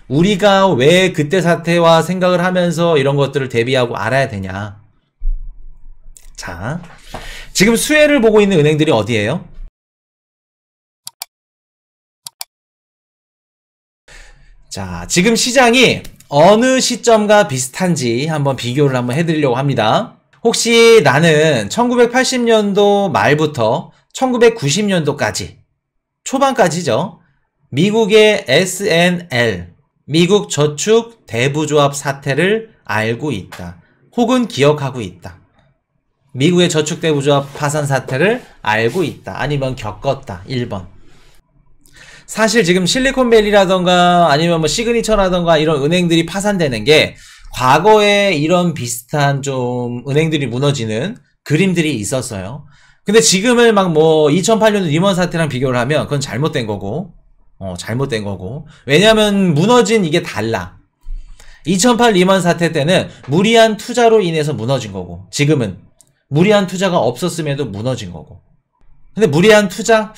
우리가 왜 그때 사태와 생각을 하면서 이런 것들을 대비하고 알아야 되냐. 자, 지금 수혜를 보고 있는 은행들이 어디예요? 자, 지금 시장이 어느 시점과 비슷한지 한번 비교를 한번 해드리려고 합니다. 혹시 나는 1980년도 말부터 1990년도까지 초반까지죠. 미국의 S&L, 미국 저축 대부조합 사태를 알고 있다. 혹은 기억하고 있다. 미국의 저축 대부조합 파산 사태를 알고 있다. 아니면 겪었다. 1번. 사실 지금 실리콘밸리라던가 아니면 뭐 시그니처라던가 이런 은행들이 파산되는 게 과거에 이런 비슷한 좀 은행들이 무너지는 그림들이 있었어요. 근데 지금을 막 뭐 2008년도 리먼 사태랑 비교를 하면 그건 잘못된 거고, 잘못된 거고. 왜냐면 무너진 이게 달라. 2008 리먼 사태 때는 무리한 투자로 인해서 무너진 거고, 지금은 무리한 투자가 없었음에도 무너진 거고. 근데 무리한 투자?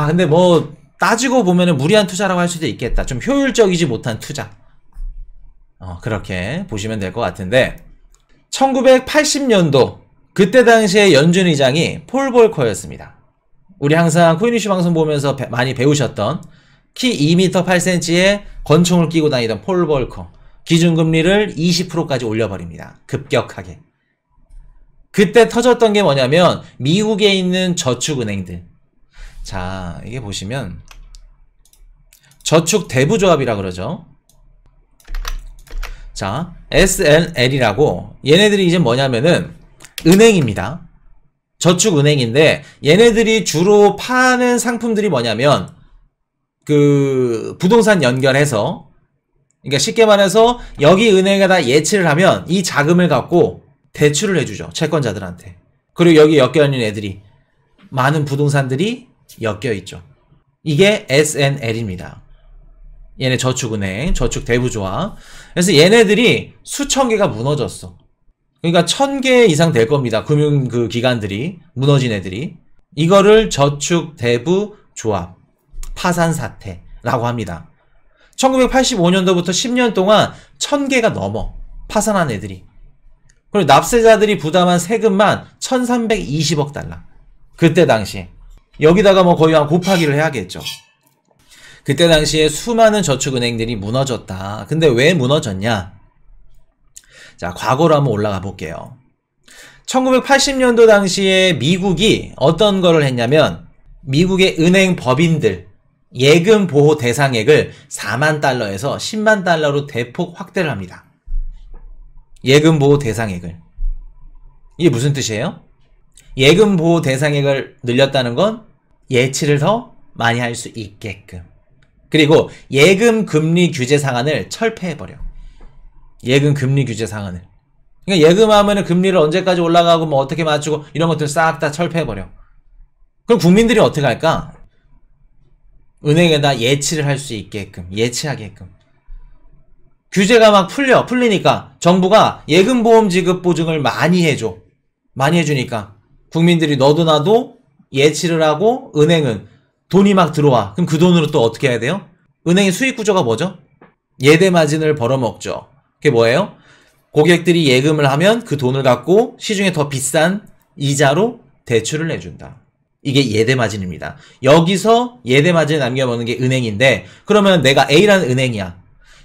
근데 뭐 따지고 보면은 무리한 투자라고 할 수도 있겠다. 좀 효율적이지 못한 투자. 그렇게 보시면 될 것 같은데 1980년도 그때 당시에 연준 의장이 폴 볼커였습니다. 우리 항상 코인이슈 방송 보면서 많이 배우셨던 키 2m 8cm에 권총을 끼고 다니던 폴 볼커. 기준금리를 20%까지 올려버립니다. 급격하게. 그때 터졌던 게 뭐냐면 미국에 있는 저축은행들. 자, 이게 보시면 저축 대부조합이라 그러죠. 자, S&L이라고 얘네들이 이제 뭐냐면은 은행입니다. 저축은행인데 얘네들이 주로 파는 상품들이 뭐냐면 그 부동산 연결해서, 그러니까 쉽게 말해서 여기 은행에다 예치를 하면 이 자금을 갖고 대출을 해주죠. 채권자들한테. 그리고 여기 엮여있는 애들이 많은 부동산들이 엮여있죠. 이게 S&L입니다. 얘네 저축은행, 저축 대부조합. 그래서 얘네들이 수천 개가 무너졌어. 그러니까 1000개 이상 될 겁니다. 금융 그 기관들이 무너진 애들이. 이거를 저축 대부조합 파산 사태라고 합니다. 1985년도부터 10년 동안 1000개가 넘어. 파산한 애들이. 그리고 납세자들이 부담한 세금만 1320억 달러. 그때 당시에. 여기다가 뭐 거의 한 곱하기를 해야겠죠. 그때 당시에 수많은 저축은행들이 무너졌다. 근데 왜 무너졌냐? 자, 과거로 한번 올라가 볼게요. 1980년도 당시에 미국이 어떤 거를 했냐면 미국의 은행 법인들 예금 보호 대상액을 4만 달러에서 10만 달러로 대폭 확대를 합니다. 예금 보호 대상액을. 이게 무슨 뜻이에요? 예금 보호 대상액을 늘렸다는 건 예치를 더 많이 할 수 있게끔. 그리고 예금 금리 규제 상한을 철폐해버려. 예금 금리 규제 상한을. 그러니까 예금하면은 금리를 언제까지 올라가고 뭐 어떻게 맞추고 이런 것들 싹 다 철폐해버려. 그럼 국민들이 어떻게 할까? 은행에다 예치를 할 수 있게끔, 예치하게끔. 규제가 막 풀리니까 정부가 예금보험 지급 보증을 많이 해줘. 많이 해주니까 국민들이 너도 나도 예치를 하고 은행은 돈이 막 들어와. 그럼 그 돈으로 또 어떻게 해야 돼요? 은행의 수익 구조가 뭐죠? 예대 마진을 벌어먹죠. 그게 뭐예요? 고객들이 예금을 하면 그 돈을 갖고 시중에 더 비싼 이자로 대출을 내준다. 이게 예대 마진입니다. 여기서 예대 마진을 남겨먹는 게 은행인데, 그러면 내가 A라는 은행이야.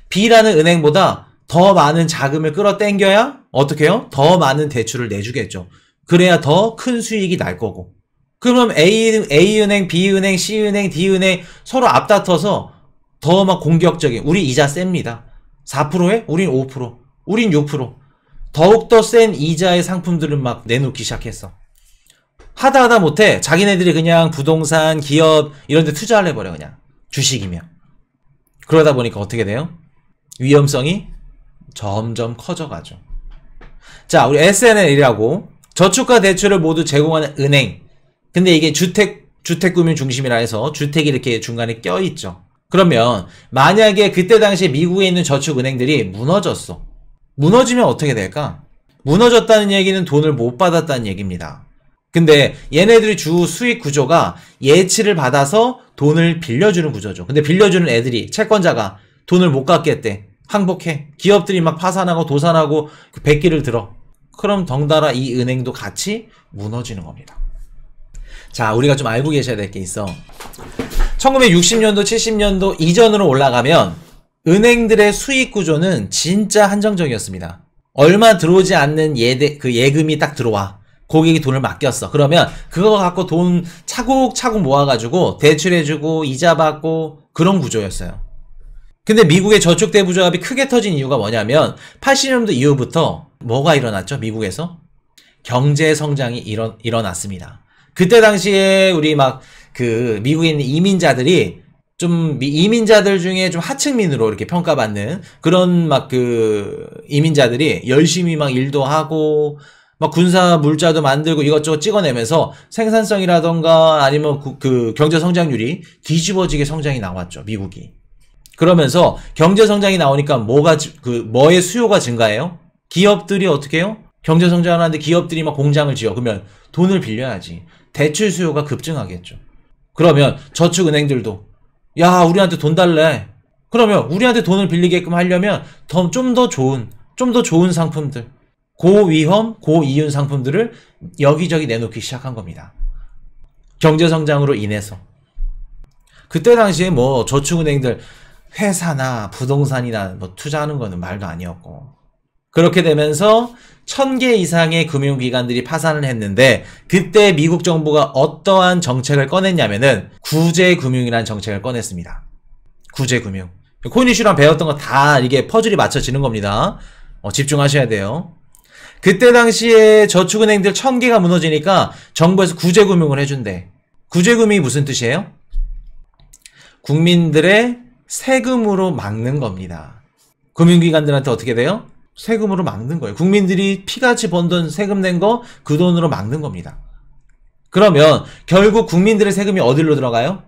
B라는 은행보다 더 많은 자금을 끌어당겨야 어떻게 해요? 더 많은 대출을 내주겠죠. 그래야 더 큰 수익이 날 거고. 그럼 A은행, B은행, C은행, D은행 서로 앞다퉈서 더 막 공격적인, 우리 이자 셉니다. 4%에 우린 5%, 우린 6%. 더욱더 센 이자의 상품들을 막 내놓기 시작했어. 하다 못해 자기네들이 그냥 부동산, 기업 이런 데 투자를 해버려. 그냥 주식이면. 그러다 보니까 어떻게 돼요? 위험성이 점점 커져가죠. 자, 우리 S&L이라고 저축과 대출을 모두 제공하는 은행. 근데 이게 주택금융 중심이라 해서 주택이 이렇게 중간에 껴있죠. 그러면 만약에 그때 당시에 미국에 있는 저축은행들이 무너졌어. 무너지면 어떻게 될까? 무너졌다는 얘기는 돈을 못 받았다는 얘기입니다. 근데 얘네들이 주 수익 구조가 예치를 받아서 돈을 빌려주는 구조죠. 근데 빌려주는 애들이 채권자가 돈을 못 갚겠대. 항복해. 기업들이 막 파산하고 도산하고 그 백기를 들어. 그럼 덩달아 이 은행도 같이 무너지는 겁니다. 자, 우리가 좀 알고 계셔야 될 게 있어. 1960년도, 70년도 이전으로 올라가면 은행들의 수익 구조는 진짜 한정적이었습니다. 얼마 들어오지 않는 예금이 딱 들어와. 고객이 돈을 맡겼어. 그러면 그거 갖고 돈 차곡차곡 모아가지고 대출해주고 이자 받고 그런 구조였어요. 근데 미국의 저축대부조합이 크게 터진 이유가 뭐냐면 80년도 이후부터 뭐가 일어났죠? 미국에서? 경제성장이 일어났습니다. 그때 당시에 우리 미국에 있는 이민자들이 좀 이민자들 중에 좀 하층민으로 이렇게 평가받는 그런 이민자들이 열심히 일도 하고 군사 물자도 만들고 이것저것 찍어내면서 생산성이라던가 아니면 그 경제 성장률이 뒤집어지게 성장이 나왔죠, 미국이. 그러면서 경제 성장이 나오니까 뭐의 수요가 증가해요? 기업들이 어떻게 해요? 경제 성장을 하는데 기업들이 공장을 지어. 그러면 돈을 빌려야지. 대출 수요가 급증하겠죠. 그러면 저축은행들도 야, 우리한테 돈 달래. 그러면 우리한테 돈을 빌리게끔 하려면 좀 더 좋은 상품들, 고위험, 고이윤 상품들을 여기저기 내놓기 시작한 겁니다. 경제성장으로 인해서. 그때 당시에 저축은행들 회사나 부동산이나 투자하는 거는 말도 아니었고. 그렇게 되면서 1000개 이상의 금융기관들이 파산을 했는데 그때 미국 정부가 어떠한 정책을 꺼냈냐면은 구제금융이라는 정책을 꺼냈습니다. 구제금융. 코인 이슈랑 배웠던 거 다 이게 퍼즐이 맞춰지는 겁니다. 집중하셔야 돼요. 그때 당시에 저축은행들 1000개가 무너지니까 정부에서 구제금융을 해준대. 구제금융이 무슨 뜻이에요? 국민들의 세금으로 막는 겁니다. 금융기관들한테 어떻게 돼요? 세금으로 막는 거예요. 국민들이 피같이 번 돈 세금 낸 거 그 돈으로 막는 겁니다. 그러면 결국 국민들의 세금이 어디로 들어가요?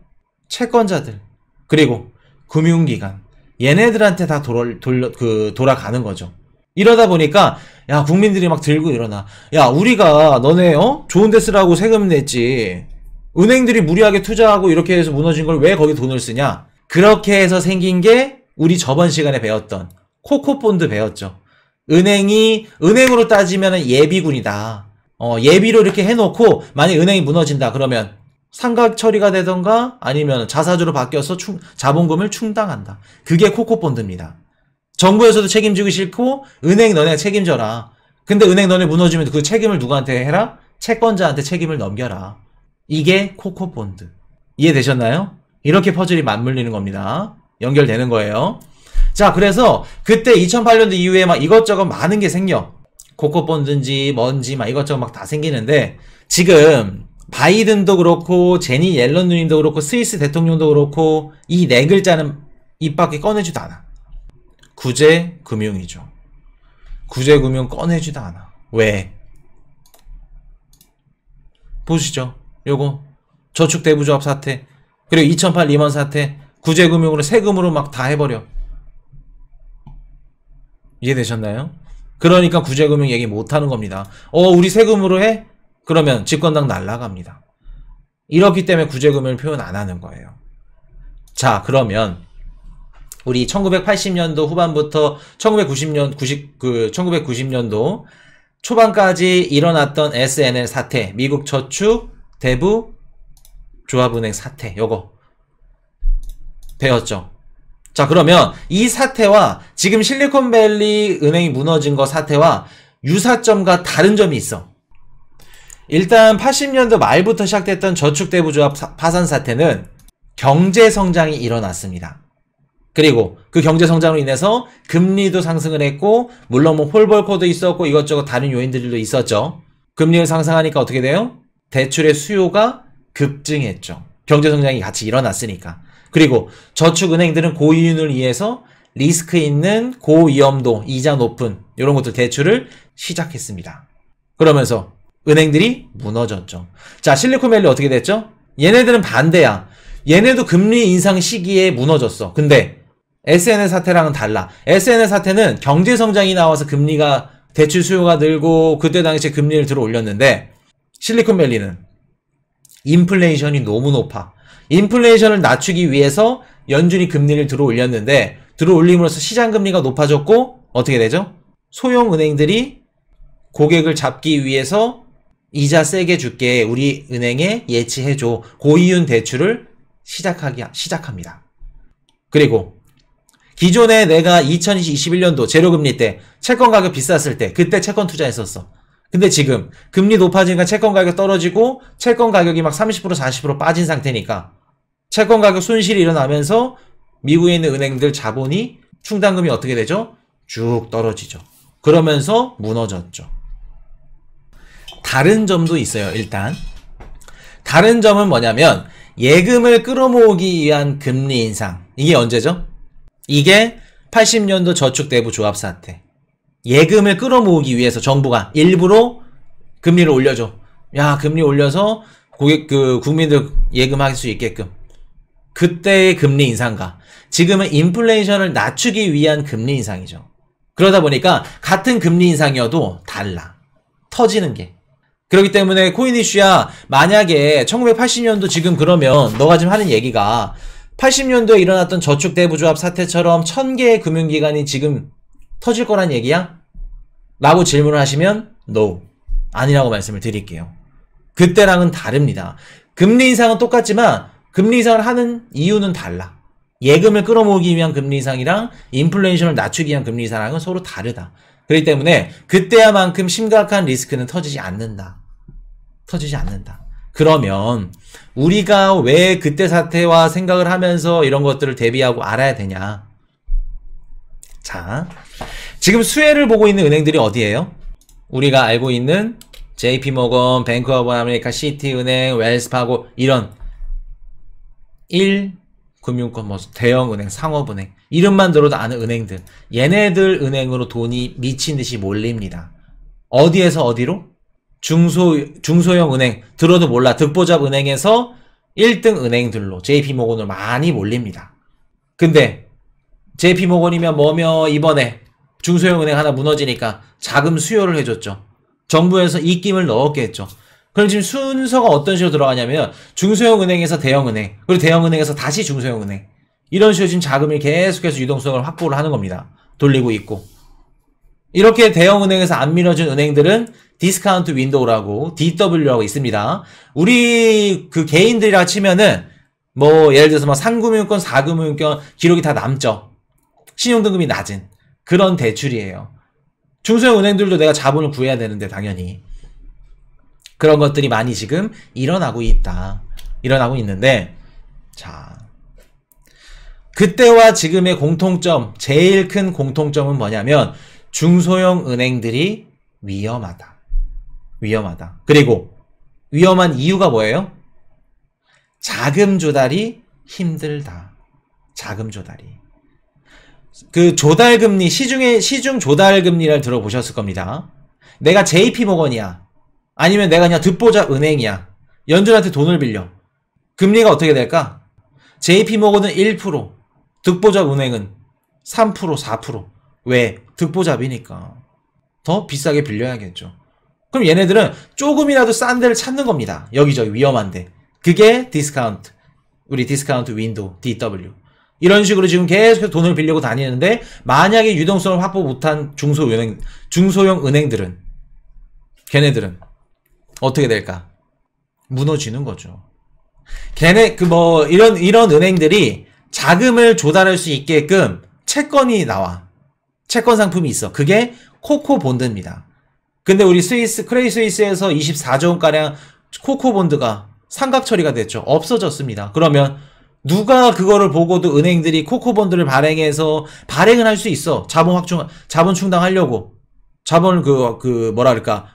채권자들 그리고 금융기관 얘네들한테 다 돌아가는 거죠. 이러다 보니까 야, 국민들이 들고 일어나. 야, 우리가 너네 좋은 데 쓰라고 세금 냈지. 은행들이 무리하게 투자하고 이렇게 해서 무너진 걸 왜 거기 돈을 쓰냐? 그렇게 해서 생긴 게 우리 저번 시간에 배웠던 코코본드 배웠죠. 은행으로 따지면 예비군이다. 예비로 이렇게 해놓고 만약 은행이 무너진다 그러면 상각 처리가 되던가 아니면 자사주로 바뀌어서 자본금을 충당한다. 그게 코코본드입니다. 정부에서도 책임지기 싫고 은행 너네가 책임져라. 근데 은행 너네 무너지면 그 책임을 누구한테 해라? 채권자한테 책임을 넘겨라. 이게 코코본드. 이해되셨나요? 이렇게 퍼즐이 맞물리는 겁니다. 연결되는 거예요. 자, 그래서 그때 2008년도 이후에 이것저것 많은 게 생겨. 코코본드인지 뭔지 이것저것 다 생기는데 지금 바이든도 그렇고 제니 옐런 누님도 그렇고 스위스 대통령도 그렇고 이 네 글자는 입 밖에 꺼내지도 않아. 구제금융이죠. 구제금융 꺼내지도 않아. 왜? 보시죠. 요거 저축대부조합 사태 그리고 2008 리먼 사태 구제금융으로 세금으로 다 해버려. 이해되셨나요? 그러니까 구제금융 얘기 못하는 겁니다. 우리 세금으로 해? 그러면 집권당 날라갑니다. 이렇기 때문에 구제금융을 표현 안 하는 거예요. 자, 그러면 우리 1980년도 후반부터 1990년도 초반까지 일어났던 SNL 사태, 미국 저축 대부 조합은행 사태, 요거 배웠죠. 자, 그러면 이 사태와 지금 실리콘밸리 은행이 무너진 거 사태와 유사점과 다른 점이 있어. 일단 80년도 말부터 시작됐던 저축대부조합 파산 사태는 경제성장이 일어났습니다. 그리고 그 경제성장으로 인해서 금리도 상승을 했고 물론 홀벌코도 있었고 이것저것 다른 요인들도 있었죠. 금리를 상승하니까 어떻게 돼요? 대출의 수요가 급증했죠. 경제성장이 같이 일어났으니까. 그리고 저축은행들은 고이윤을 위해서 리스크 있는 고위험도, 이자 높은 이런 것들 대출을 시작했습니다. 그러면서 은행들이 무너졌죠. 자, 실리콘밸리 어떻게 됐죠? 얘네들은 반대야. 얘네도 금리 인상 시기에 무너졌어. 근데 SNL 사태랑은 달라. SNL 사태는 경제성장이 나와서 금리가 대출 수요가 늘고 그때 당시에 금리를 들어 올렸는데 실리콘밸리는 인플레이션이 너무 높아. 인플레이션을 낮추기 위해서 연준이 금리를 들어 올렸는데 들어 올림으로써 시장 금리가 높아졌고 어떻게 되죠? 소형은행들이 고객을 잡기 위해서 이자 세게 줄게 우리 은행에 예치해줘 고이윤 대출을 시작합니다. 그리고 기존에 내가 2021년도 제로금리 때 채권 가격 비쌌을 때 그때 채권 투자했었어. 근데 지금 금리 높아지니까 채권 가격 떨어지고 채권 가격이 막 30% 40% 빠진 상태니까 채권 가격 손실이 일어나면서 미국에 있는 은행들 자본이 충당금이 어떻게 되죠? 쭉 떨어지죠. 그러면서 무너졌죠. 다른 점도 있어요. 일단 다른 점은 뭐냐면 예금을 끌어모으기 위한 금리 인상. 이게 언제죠? 이게 80년도 저축대부 조합 사태. 예금을 끌어모으기 위해서 정부가 일부러 금리를 올려줘. 야, 금리 올려서 국민들 예금할 수 있게끔. 그때의 금리 인상과 지금은 인플레이션을 낮추기 위한 금리 인상이죠. 그러다 보니까 같은 금리 인상이어도 달라. 터지는 게. 그렇기 때문에 코인 이슈야 만약에 1980년도 지금 그러면 너가 지금 하는 얘기가 80년도에 일어났던 저축대부조합 사태처럼 1000개의 금융기관이 지금 터질 거란 얘기야? 라고 질문을 하시면 No. 아니라고 말씀을 드릴게요. 그때랑은 다릅니다. 금리 인상은 똑같지만 금리 인상을 하는 이유는 달라. 예금을 끌어모으기 위한 금리 인상이랑 인플레이션을 낮추기 위한 금리 인상은 서로 다르다. 그렇기 때문에 그때야만큼 심각한 리스크는 터지지 않는다. 그러면 우리가 왜 그때 사태와 생각을 하면서 이런 것들을 대비하고 알아야 되냐? 자, 지금 수혜를 보고 있는 은행들이 어디예요? 우리가 알고 있는 JP모건, 뱅크 오브 아메리카, 시티은행, 웰스파고 이런 1금융권 뭐 대형은행, 상업은행 이름만 들어도 아는 은행들, 얘네들 은행으로 돈이 미친듯이 몰립니다. 어디에서 어디로? 중소형 은행, 들어도 몰라. 득보잡 은행에서 1등 은행들로 JP모건으로 많이 몰립니다. 근데 JP모건이면 뭐며 이번에 중소형 은행 하나 무너지니까 자금 수요를 해줬죠. 정부에서 입김을 넣었겠죠. 그럼 지금 순서가 어떤 식으로 들어가냐면 중소형 은행에서 대형 은행, 그리고 대형 은행에서 다시 중소형 은행, 이런 식으로 지금 자금이 계속해서 유동성을 확보를 하는 겁니다. 돌리고 있고. 이렇게 대형 은행에서 안 밀어준 은행들은 디스카운트 윈도우라고 DW라고 있습니다. 우리 그 개인들이라 치면은 뭐 예를 들어서 뭐 3금융권, 4금융권 기록이 다 남죠. 신용등급이 낮은 그런 대출이에요. 중소형 은행들도 내가 자본을 구해야 되는데 당연히 그런 것들이 많이 지금 일어나고 있는데, 자, 그때와 지금의 공통점, 제일 큰 공통점은 뭐냐면 중소형 은행들이 위험하다. 그리고 위험한 이유가 뭐예요? 자금 조달이 힘들다. 자금 조달이. 그 조달금리, 시중 조달금리를 들어보셨을 겁니다. 내가 JP모건이야. 아니면 내가 그냥 득보잡 은행이야. 연준한테 돈을 빌려. 금리가 어떻게 될까? JP모건은 1%, 득보잡 은행은 3%, 4%. 왜? 득보잡이니까. 더 비싸게 빌려야겠죠. 그럼 얘네들은 조금이라도 싼 데를 찾는 겁니다. 여기저기 위험한데. 그게 디스카운트. 우리 디스카운트 윈도우, DW. 이런 식으로 지금 계속 돈을 빌리고 다니는데 만약에 유동성을 확보 못한 중소형 은행들은 걔네들은 어떻게 될까? 무너지는 거죠. 이런 은행들이 자금을 조달할 수 있게끔 채권이 나와. 채권 상품이 있어. 그게 코코본드입니다. 근데 우리 크레딧 스위스에서 24조 원가량 코코본드가 상각 처리가 됐죠. 없어졌습니다. 그러면 누가 그거를 보고도 은행들이 코코본드를 발행을 할 수 있어. 자본 충당하려고. 자본을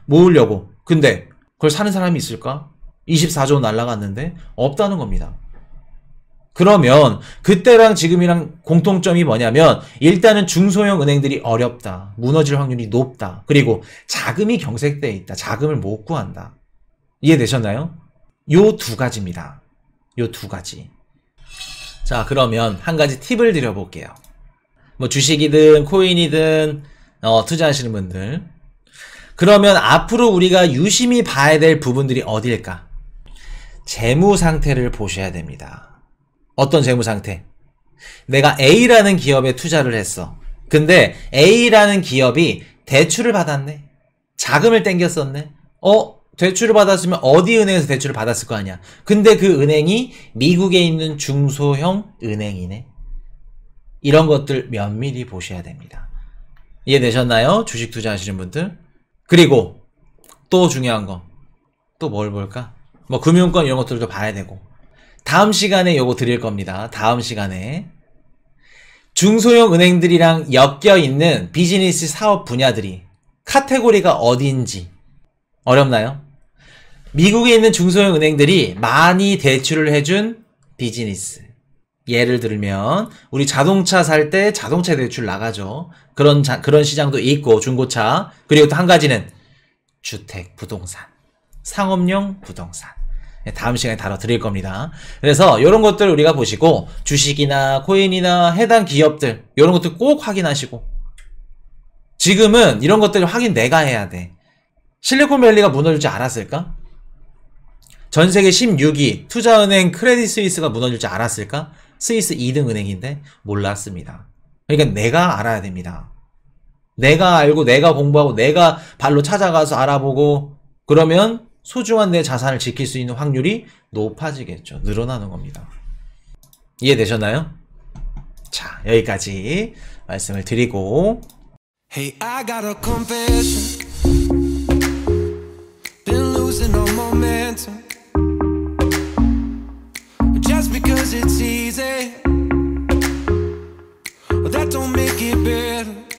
모으려고. 근데 그걸 사는 사람이 있을까? 24조 원 날라갔는데 없다는 겁니다. 그러면 그때랑 지금이랑 공통점이 뭐냐면 일단은 중소형 은행들이 어렵다. 무너질 확률이 높다. 그리고 자금이 경색돼 있다. 자금을 못 구한다. 이해되셨나요? 요 두 가지입니다. 요 두 가지. 자, 그러면 한 가지 팁을 드려볼게요. 뭐 주식이든 코인이든 투자하시는 분들. 그러면 앞으로 우리가 유심히 봐야 될 부분들이 어디일까? 재무 상태를 보셔야 됩니다. 어떤 재무 상태? 내가 A라는 기업에 투자를 했어. 근데 A라는 기업이 대출을 받았네. 자금을 땡겼었네. 대출을 받았으면 어디 은행에서 대출을 받았을 거 아니야. 근데 그 은행이 미국에 있는 중소형 은행이네. 이런 것들 면밀히 보셔야 됩니다. 이해되셨나요? 주식 투자하시는 분들. 그리고 또 중요한 거. 또 뭘 볼까? 뭐 금융권 이런 것들도 봐야 되고. 다음 시간에 요거 드릴 겁니다. 다음 시간에. 중소형 은행들이랑 엮여있는 비즈니스 사업 분야들이 카테고리가 어딘지 어렵나요? 미국에 있는 중소형 은행들이 많이 대출을 해준 비즈니스. 예를 들면 우리 자동차 살 때 자동차 대출 나가죠. 그런 시장도 있고 중고차. 그리고 또 한 가지는 주택, 부동산, 상업용 부동산. 다음 시간에 다뤄드릴 겁니다. 그래서 이런 것들 우리가 보시고 주식이나 코인이나 해당 기업들 이런 것들 꼭 확인하시고 지금은 이런 것들 확인 내가 해야 돼. 실리콘밸리가 무너질 줄 알았을까? 전세계 16위 투자은행 크레딧 스위스가 무너질 줄 알았을까? 스위스 2등 은행인데 몰랐습니다. 그러니까 내가 알아야 됩니다. 내가 알고 내가 공부하고 내가 발로 찾아가서 알아보고 그러면 소중한 내 자산을 지킬 수 있는 확률이 높아지겠죠. 늘어나는 겁니다. 이해되셨나요? 자, 여기까지 말씀을 드리고 Hey, I got a confession. Been losing all momentum.